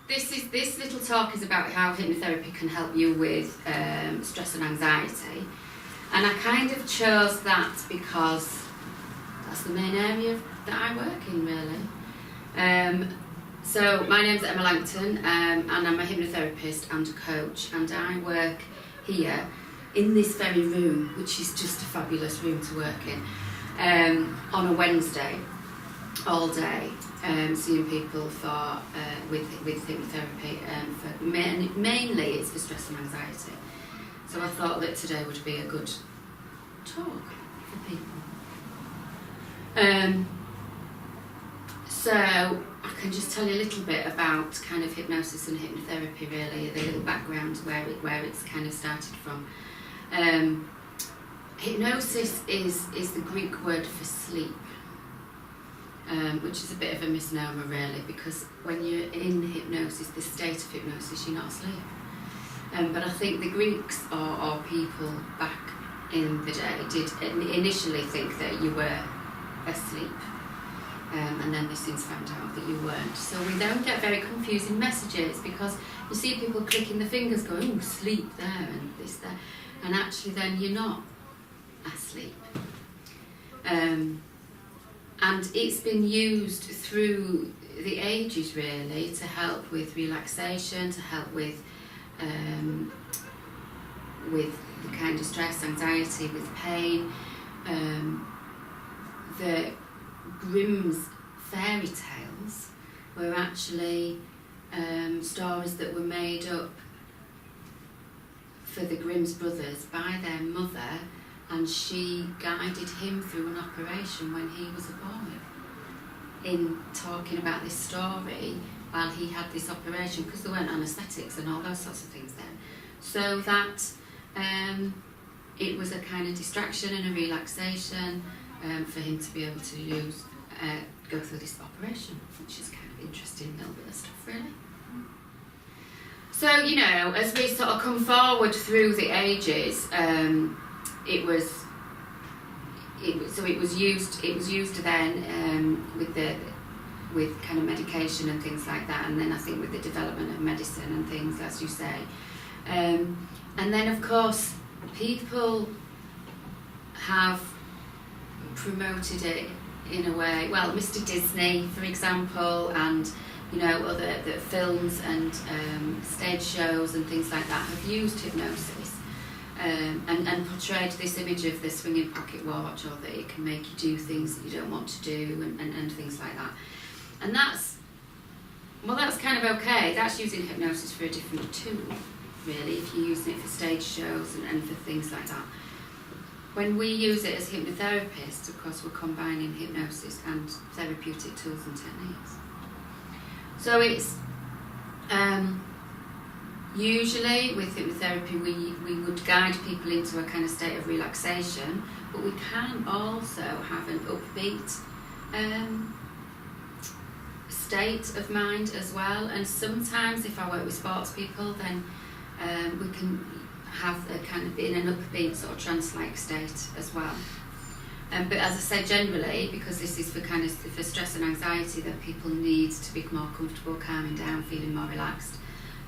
this little talk is about how hypnotherapy can help you with stress and anxiety, and I kind of chose that because that's the main area that I work in, really. So my name's Emma Langton, and I'm a hypnotherapist and a coach, and I work here in this very room, which is just a fabulous room to work in, on a Wednesday, all day, seeing people for with hypnotherapy, for mainly it's for stress and anxiety. So I thought that today would be a good talk for people. So I can just tell you a little bit about kind of hypnosis and hypnotherapy, really, the little background where it's kind of started from. Hypnosis is the Greek word for sleep, which is a bit of a misnomer, really, because when you're in hypnosis, the state of hypnosis, you're not asleep. But I think the Greeks or people back in the day did initially think that you were asleep, and then they since found out that you weren't. So we then get very confusing messages, because you see people clicking the fingers going, "Oh, sleep there," and this there, and actually then you're not asleep. And it's been used through the ages, really, to help with relaxation, to help with the kind of stress, anxiety, with pain. The Grimm's fairy tales were actually stories that were made up for the Grimm's brothers by their mother, and she guided him through an operation when he was a boy, in talking about this story while he had this operation, because there weren't anaesthetics and all those sorts of things then. So that it was a kind of distraction and a relaxation for him to be able to go through this operation, which is kind of interesting, a little bit of stuff, really. So, you know, as we sort of come forward through the ages, it was used then with kind of medication and things like that, and then I think with the development of medicine and things, as you say, and then of course people have promoted it in a way. Well, Mr. Disney, for example, and you know, other the films and stage shows and things like that have used hypnosis and portrayed this image of the swinging pocket watch, or that it can make you do things that you don't want to do, and things like that. And that's kind of okay. That's using hypnosis for a different tool, really, if you're using it for stage shows and for things like that. When we use it as hypnotherapists, of course, we're combining hypnosis and therapeutic tools and techniques. So it's usually with hypnotherapy we would guide people into a kind of state of relaxation, but we can also have an upbeat state of mind as well. And sometimes if I work with sports people, then we can have a kind of in an upbeat sort of trance-like state as well. But as I said, generally, because this is for stress and anxiety, that people need to be more comfortable, calming down, feeling more relaxed,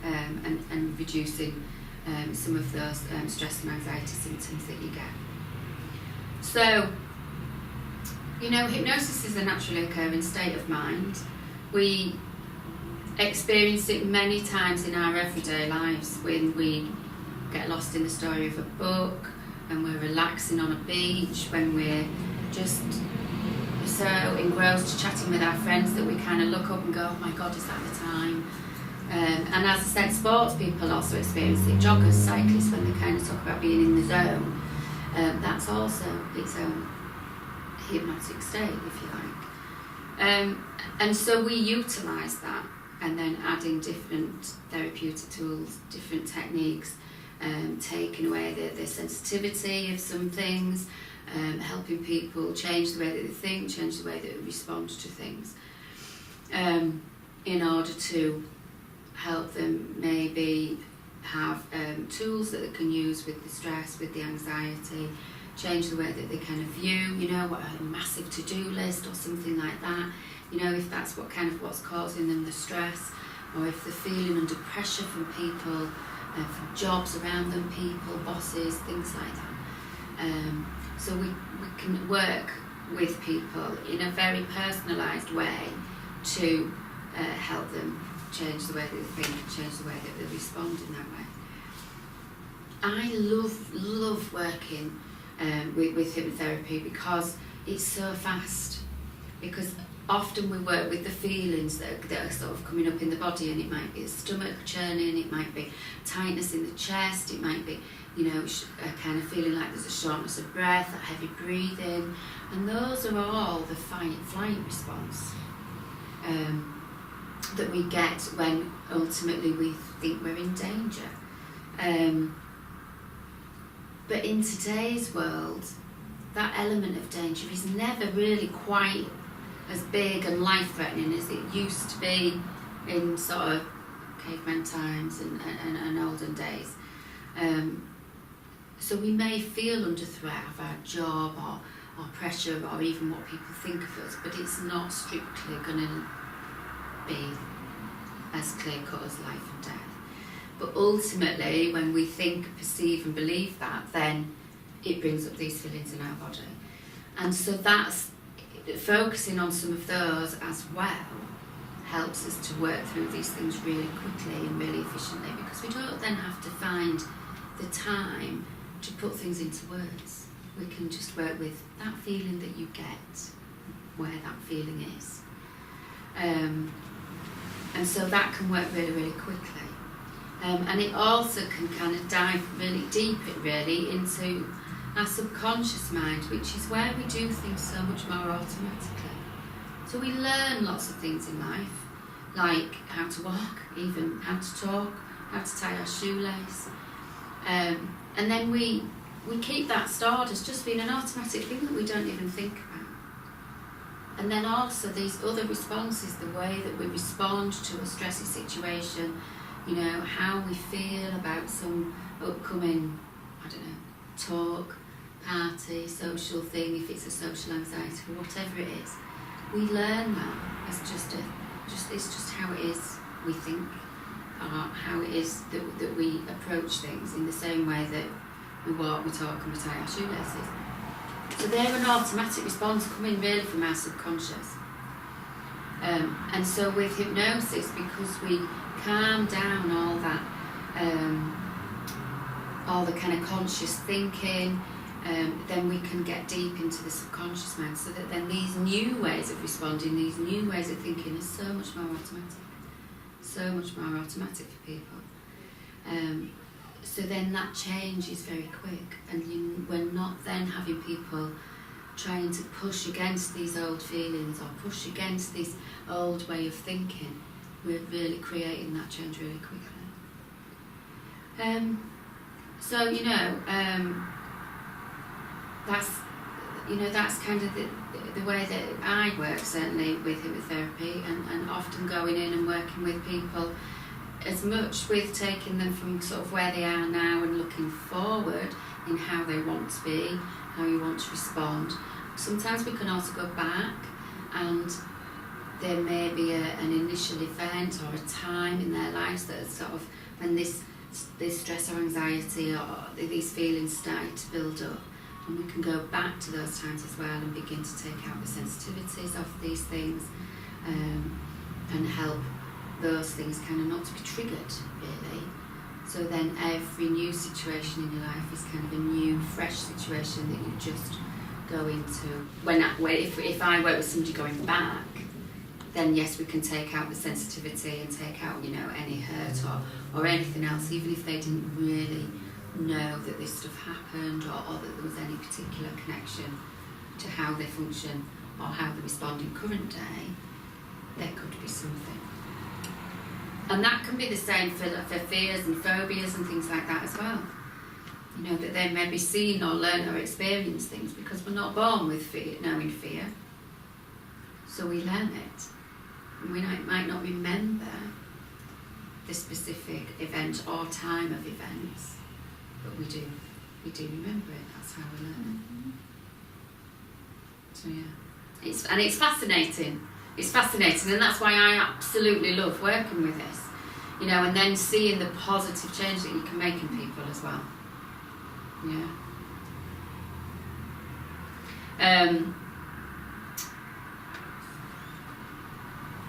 and reducing some of those stress and anxiety symptoms that you get. So, you know, hypnosis is a naturally occurring state of mind. We experience it many times in our everyday lives, when we get lost in the story of a book, and we're relaxing on a beach, when we're just so engrossed chatting with our friends that we kind of look up and go, "Oh my God, is that the time?" And as I said, sports people also experience it. Joggers, cyclists, when they kind of talk about being in the zone, that's also its own hypnotic state, if you like. And so we utilise that, and then adding different therapeutic tools, different techniques, taking away the sensitivity of some things, helping people change the way that they think, change the way that they respond to things, in order to help them maybe have tools that they can use with the stress, with the anxiety, change the way that they kind of view, you know, what a massive to-do list or something like that, you know, if that's what's causing them the stress, or if they're feeling under pressure from people, from jobs around them, people, bosses, things like that. So we can work with people in a very personalised way to help them change the way that they think and change the way that they respond in that way. I love working with hypnotherapy because it's so fast. Because often we work with the feelings that are sort of coming up in the body, and it might be a stomach churning, it might be tightness in the chest, it might be, a kind of feeling like there's a shortness of breath, a heavy breathing, and those are all the fight-flight response that we get when ultimately we think we're in danger. But in today's world, that element of danger is never really quite as big and life-threatening as it used to be in sort of caveman times and olden days. So we may feel under threat of our job or pressure or even what people think of us, but it's not strictly going to be as clear-cut as life and death. But ultimately, when we think, perceive and believe that, then it brings up these feelings in our body. And so that's focusing on some of those as well helps us to work through these things really quickly and really efficiently, because we don't then have to find the time to put things into words. We can just work with that feeling that you get, where that feeling is. And so that can work really, really quickly. And it also can kind of dive really deep into our subconscious mind, which is where we do things so much more automatically. So we learn lots of things in life, like how to walk, even how to talk, how to tie our shoelace. And then we keep that stored as just being an automatic thing that we don't even think about. And then also these other responses, the way that we respond to a stressy situation, how we feel about some upcoming, talk, party, social thing, if it's a social anxiety, whatever it is. We learn that as it's just how it is we think, or how it is that we approach things, in the same way that we walk, we talk and we tie our shoelaces. So they're an automatic response coming really from our subconscious. And so with hypnosis, because we calm down all that, all the kind of conscious thinking, then we can get deep into the subconscious mind, so that then these new ways of responding, these new ways of thinking are so much more automatic for people. So then that change is very quick, and we're not then having people trying to push against these old feelings or push against this old way of thinking. We're really creating that change really quickly. That's kind of the way that I work, certainly with hypnotherapy, and often going in and working with people as much with taking them from sort of where they are now and looking forward in how they want to be, how you want to respond. Sometimes we can also go back, and there may be an initial event or a time in their lives that is sort of when this stress or anxiety or these feelings start to build up, and we can go back to those times as well and begin to take out the sensitivities of these things, and help those things kind of not to be triggered, really. So then every new situation in your life is kind of a new, fresh situation that you just go into. If I work with somebody going back, then yes, we can take out the sensitivity and take out, any hurt or anything else, even if they didn't really know that this stuff happened, or that there was any particular connection to how they function or how they respond in current day. There could be something. And that can be the same for fears and phobias and things like that as well. That they may be seen or learn or experience things, because we're not born with knowing fear. So we learn it. And we might not remember the specific event or time of events, but we do remember it. That's how we learn it. So yeah, it's fascinating. it's fascinating, and that's why I absolutely love working with this, you know, and then seeing the positive change that you can make in people as well. Yeah.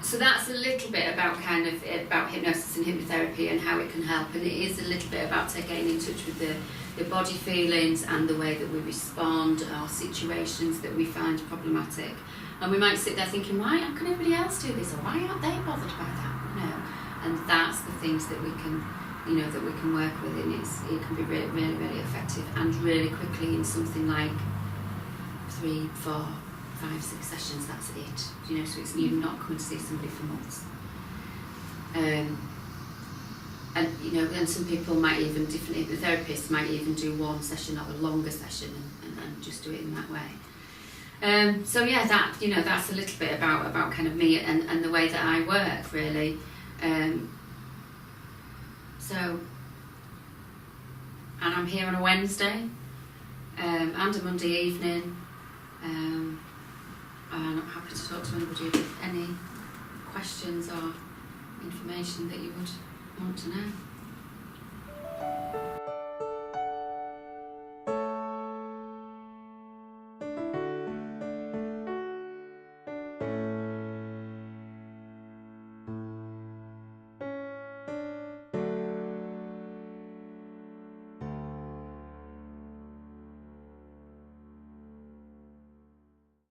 So that's a little bit about about hypnosis and hypnotherapy and how it can help, and it is a little bit about getting in touch with the body feelings and the way that we respond to our situations that we find problematic. And we might sit there thinking, why can everybody else do this, or why aren't they bothered by that? You know, and that's the things that we can, you know, that we can work with, and it can be really, really, really effective, and really quickly in something like 3, 4, 5, 6 sessions. That's it. You know, so it's you're not coming to see somebody for months. And you know, and some people might even, different therapists might even do one session or a longer session and just do it in that way. So yeah, that, you know, that's a little bit about kind of me and the way that I work, really. So, and I'm here on a Wednesday and a Monday evening, and I'm happy to talk to anybody with any questions or information that you would want to know.